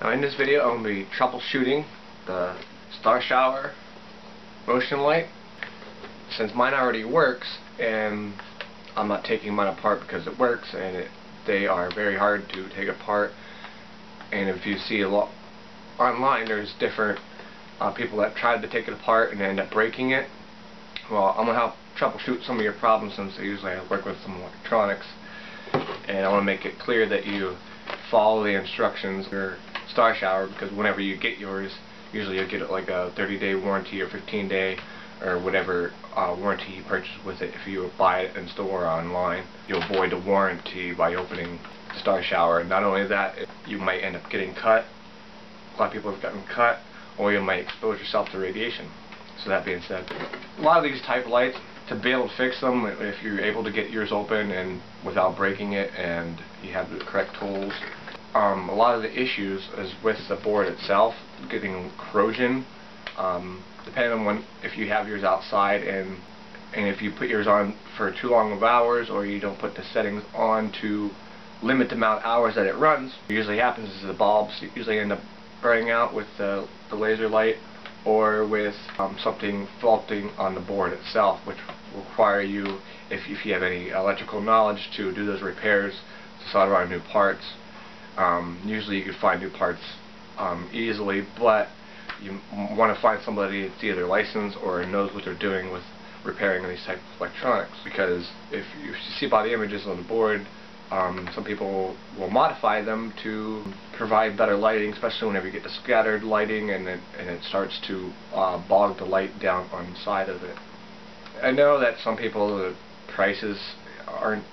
Now in this video I'm going to be troubleshooting the Star Shower motion light. Since mine already works and I'm not taking mine apart because it works, and they are very hard to take apart, and if you see a lot online, there's different people that tried to take it apart and end up breaking it. Well, I'm going to help troubleshoot some of your problems, since usually I work with some electronics, and I want to make it clear that you follow the instructions for your Star Shower, because whenever you get yours, usually you'll get it like a 30-day warranty or 15-day or whatever warranty you purchase with it. If you buy it in store or online, you'll avoid the warranty by opening the Star Shower. And not only that, you might end up getting cut. A lot of people have gotten cut, or you might expose yourself to radiation. So that being said, a lot of these type of lights, to be able to fix them, if you're able to get yours open and without breaking it, and you have the correct tools, a lot of the issues is with the board itself, getting corrosion. Depending on if you have yours outside, and if you put yours on for too long of hours, or you don't put the settings on to limit the amount of hours that it runs, what usually happens is the bulbs usually end up burning out with the laser light, or with something faulting on the board itself, which will require you, if you have any electrical knowledge, to do those repairs to solder on new parts. Usually you can find new parts easily, but you want to find somebody that's either licensed or knows what they're doing with repairing these type of electronics, because if you see by the images on the board, some people will modify them to provide better lighting, especially whenever you get the scattered lighting and it starts to bog the light down on the side of it. I know that some people, the prices aren't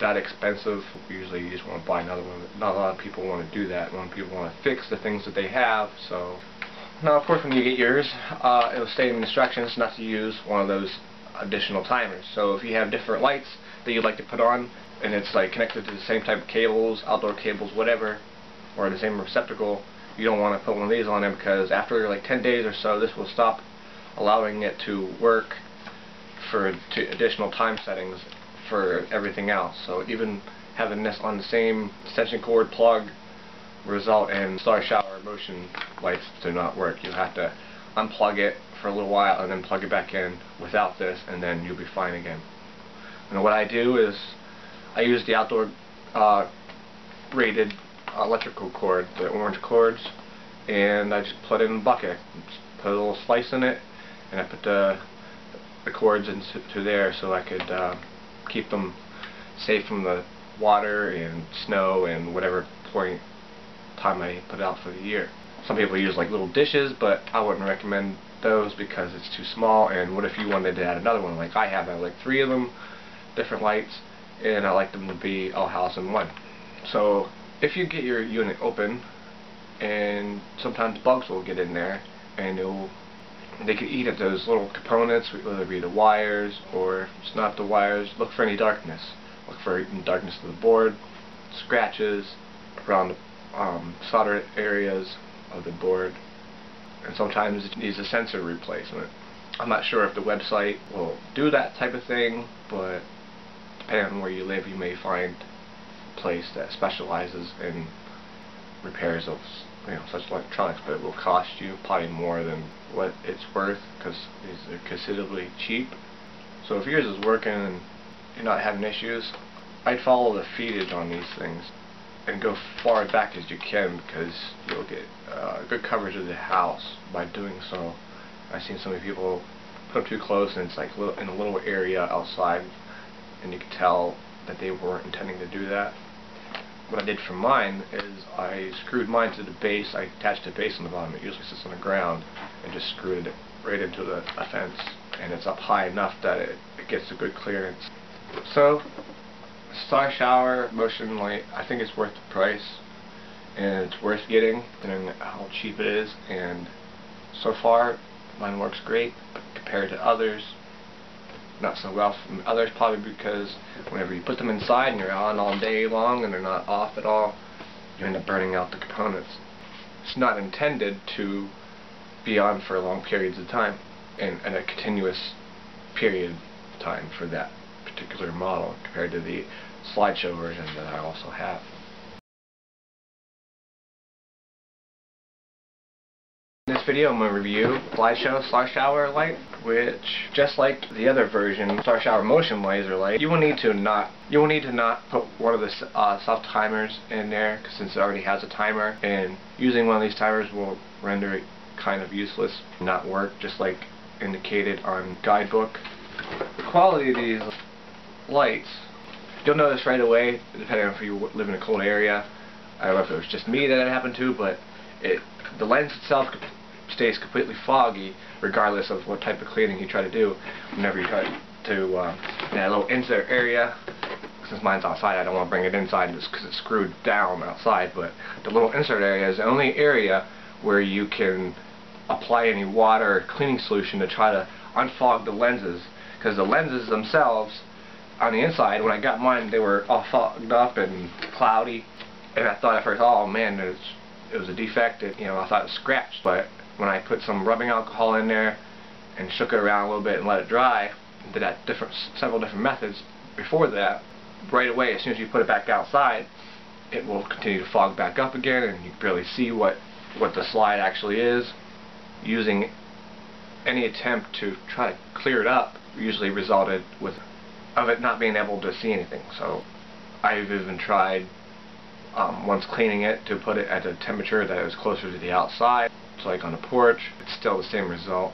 that expensive. Usually you just want to buy another one. Not a lot of people want to do that. A lot of people want to fix the things that they have. So now, of course, when you get yours, it'll state in the instructions not to use one of those additional timers. So if you have different lights that you'd like to put on, and it's like connected to the same type of cables, outdoor cables, whatever, or the same receptacle, you don't want to put one of these on there, because after like 10 days or so, this will stop allowing it to work for additional time settings for everything else. So even having this on the same extension cord plug result in Star Shower motion lights to not work. You'll have to unplug it for a little while and then plug it back in without this, and then you'll be fine again. And what I do is I use the outdoor rated electrical cord, the orange cords, and I just put it in a bucket. Just put a little slice in it, and I put the cords into there so I could keep them safe from the water and snow and whatever point time I put out for the year. Some people use like little dishes, but I wouldn't recommend those because it's too small. And what if you wanted to add another one? Like I have like 3 of them, different lights, and I like them to be all house in one. So if you get your unit open, and sometimes bugs will get in there, and they can eat at those little components, whether it be the wires or if it's not the wires. Look for any darkness. Look for any darkness to the board, scratches around the solder areas of the board, and sometimes it needs a sensor replacement. I'm not sure if the website will do that type of thing, but depending on where you live, you may find a place that specializes in repairs of such electronics, but it will cost you probably more than what it's worth, because these are considerably cheap. So if yours is working and you're not having issues, I'd follow the feetage on these things and go far back as you can, because you'll get good coverage of the house by doing so. I've seen so many people put them too close, and it's like in a little area outside, and you can tell that they weren't intending to do that. What I did for mine is I screwed mine to the base. I attached a base on the bottom. It usually sits on the ground, and just screwed it right into the fence, and it's up high enough that it gets a good clearance. So Star Shower motion light, I think it's worth the price, and it's worth getting, depending on how cheap it is. And so far mine works great, but compared to others, not so well. From others, probably because whenever you put them inside and you're on all day long and they're not off at all, you end up burning out the components. It's not intended to be on for long periods of time, and a continuous period of time for that particular model, compared to the slideshow version that I also have. video I'm going to review Slideshow Star Shower light, which, just like the other version, Star Shower Motion Laser light, you will need to not put one of the self timers in there, since it already has a timer, and using one of these timers will render it kind of useless, not work, just like indicated on guidebook. The quality of these lights, you'll notice right away, depending on if you live in a cold area. I don't know if it was just me that it happened to, but the lens itself stays completely foggy regardless of what type of cleaning you try to do. Whenever you try to that little insert area, since mine's outside, I don't want to bring it inside just because it's screwed down outside, but the little insert area is the only area where you can apply any water or cleaning solution to try to unfog the lenses, because the lenses themselves on the inside, when I got mine, they were all fogged up and cloudy, and I thought at first, oh man, it was a defect. I thought it was scratched. But when I put some rubbing alcohol in there and shook it around a little bit and let it dry, and did that several different methods before that, right away, as soon as you put it back outside, it will continue to fog back up again, and you can barely see what the slide actually is. Using any attempt to try to clear it up usually resulted with it not being able to see anything. So I've even tried once cleaning it to put it at a temperature that was closer to the outside, so like on the porch. It's still the same result.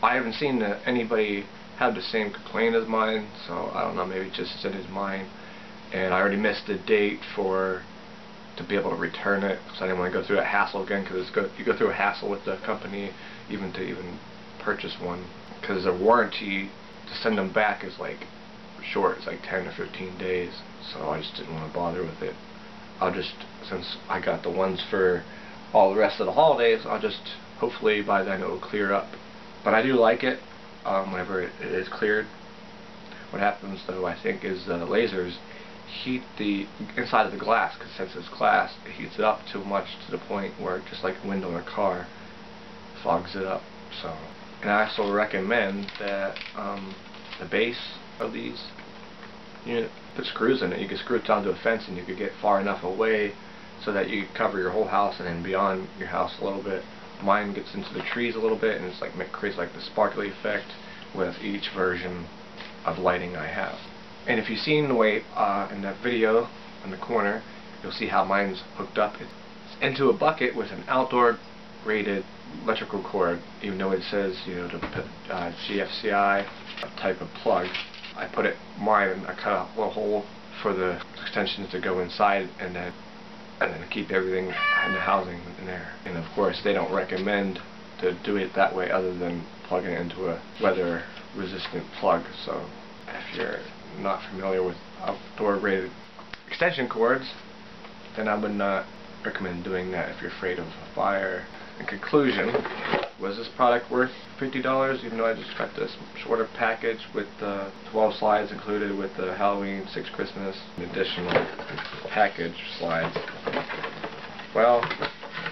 I haven't seen anybody have the same complaint as mine, so I don't know, maybe it's just as mine. And I already missed the date to be able to return it, because I didn't want to go through that hassle again, because you go through a hassle with the company even to purchase one, because the warranty to send them back is like short. It's like 10 or 15 days, so I just didn't want to bother with it. Since I got the ones for all the rest of the holidays, I'll just, hopefully by then it will clear up. But I do like it whenever it is cleared. What happens though, I think, is the lasers heat the inside of the glass, because since it's glass, it heats it up too much to the point where, just like a window in a car, fogs it up. So, and I also recommend that the base of these, put screws in it. You can screw it down to a fence, and you could get far enough away so that you cover your whole house and then beyond your house a little bit. Mine gets into the trees a little bit, and it's like creates like the sparkly effect with each version of lighting I have. And if you've seen the way in that video in the corner, you'll see how mine's hooked up. It's into a bucket with an outdoor rated electrical cord, even though it says, to put GFCI type of plug. I put mine, and I cut a little hole for the extensions to go inside, and then keep everything in the housing in there. And of course, they don't recommend to do it that way, other than plugging it into a weather resistant plug. So if you're not familiar with outdoor rated extension cords, then I would not recommend doing that if you're afraid of a fire. In conclusion, was this product worth $50, even though I just got this shorter package with 12 slides included with the Halloween, 6 Christmas, and additional package slides? Well,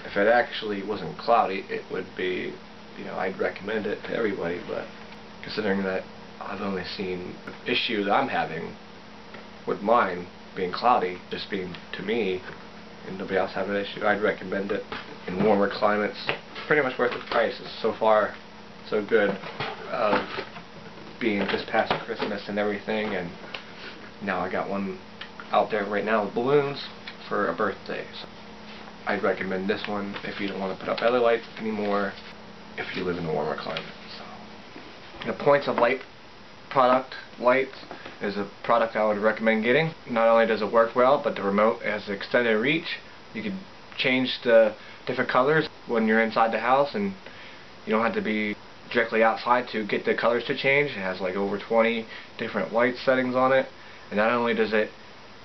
if it actually wasn't cloudy, it would be, I'd recommend it to everybody, but considering that I've only seen the issue that I'm having with mine being cloudy, just being to me, and nobody else having an issue, I'd recommend it in warmer climates. Pretty much worth the price. It's so far so good, of being just past Christmas and everything, and now I got one out there right now with balloons for a birthday. So I'd recommend this one if you don't want to put up LED lights anymore, if you live in a warmer climate. So, the Points of Light product lights is a product I would recommend getting. Not only does it work well, but the remote has extended reach. You can change the different colors when you're inside the house, and you don't have to be directly outside to get the colors to change. It has like over 20 different light settings on it, and not only does it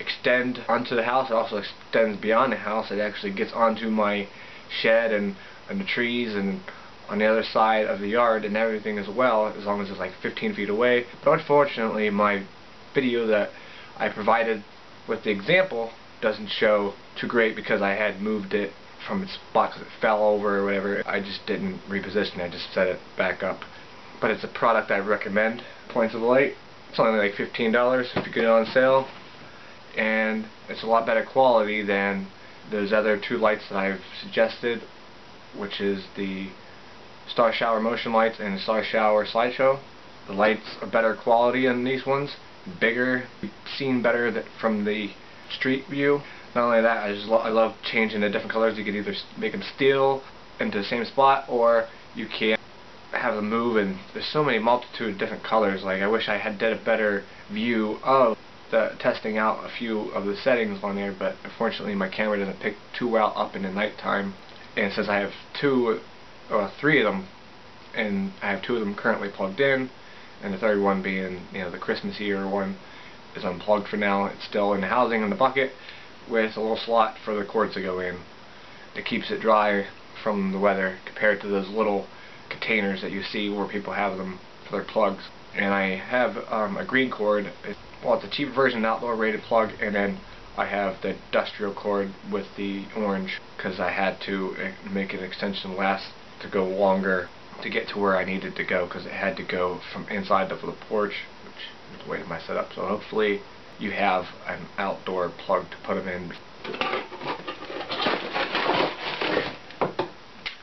extend onto the house, it also extends beyond the house. It actually gets onto my shed and the trees and on the other side of the yard and everything as well, as long as it's like 15 feet away. But unfortunately, my video that I provided with the example doesn't show too great, because I had moved it from its spot because it fell over or whatever. I just didn't reposition it, I just set it back up. But it's a product I recommend. Points of Light. It's only like $15 if you get it on sale, and it's a lot better quality than those other two lights that I've suggested, which is the Star Shower motion lights and Star Shower slideshow. The lights are better quality than these ones, bigger, seen better from the street view. Not only that, I love changing the different colors. You can either make them steel into the same spot, or you can have them move, and there's so many multitude of different colors. Like, I wish I had did a better view of testing out a few of the settings on there, but unfortunately my camera doesn't pick too well up in the nighttime. And since I have three of them, and I have two of them currently plugged in, and the third one being, the Christmas year one is unplugged for now. It's still in the housing in the bucket with a little slot for the cords to go in. It keeps it dry from the weather compared to those little containers that you see where people have them for their plugs. And I have a green cord. It's a cheap version, outdoor rated plug, and then I have the industrial cord with the orange, because I had to make an extension last to go longer to get to where I needed to go, because it had to go from inside of the porch, which is the way of my setup. So hopefully you have an outdoor plug to put them in.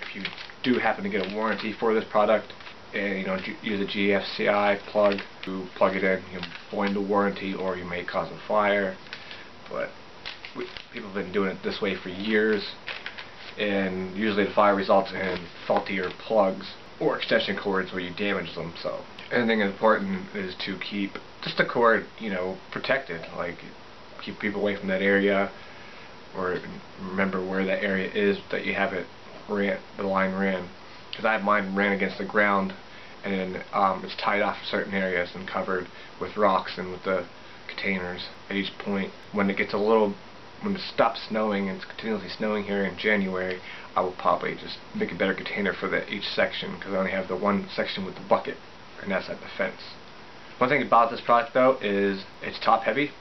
If you do happen to get a warranty for this product, and you don't use a GFCI plug to plug it in, you can void the warranty, or you may cause a fire. But people have been doing it this way for years, and usually the fire results in faultier plugs or extension cords where you damage them. So anything important is to keep just the cord, protected. Like, keep people away from that area, or remember where that area is that you have it the line ran. Because I have mine ran against the ground, and it's tied off certain areas and covered with rocks and with the containers at each point. When it stops snowing, and it's continuously snowing here in January, I will probably just make a better container for each section, because I only have the one section with the bucket, and that's at the fence. One thing about this product though is it's top heavy,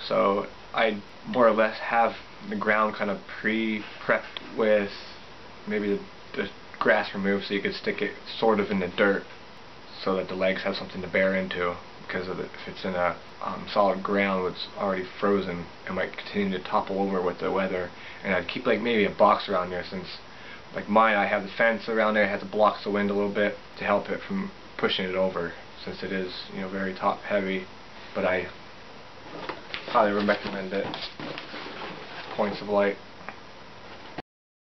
so I more or less have the ground kind of pre-prepped with maybe the grass removed, so you could stick it sort of in the dirt so that the legs have something to bear into, because if it's in a solid ground that's already frozen, it might continue to topple over with the weather. And I'd keep like maybe a box around there, since like mine, I have the fence around there, it has to block the wind a little bit to help it from pushing it over, since it is very top heavy. But I highly recommend it. Points of light.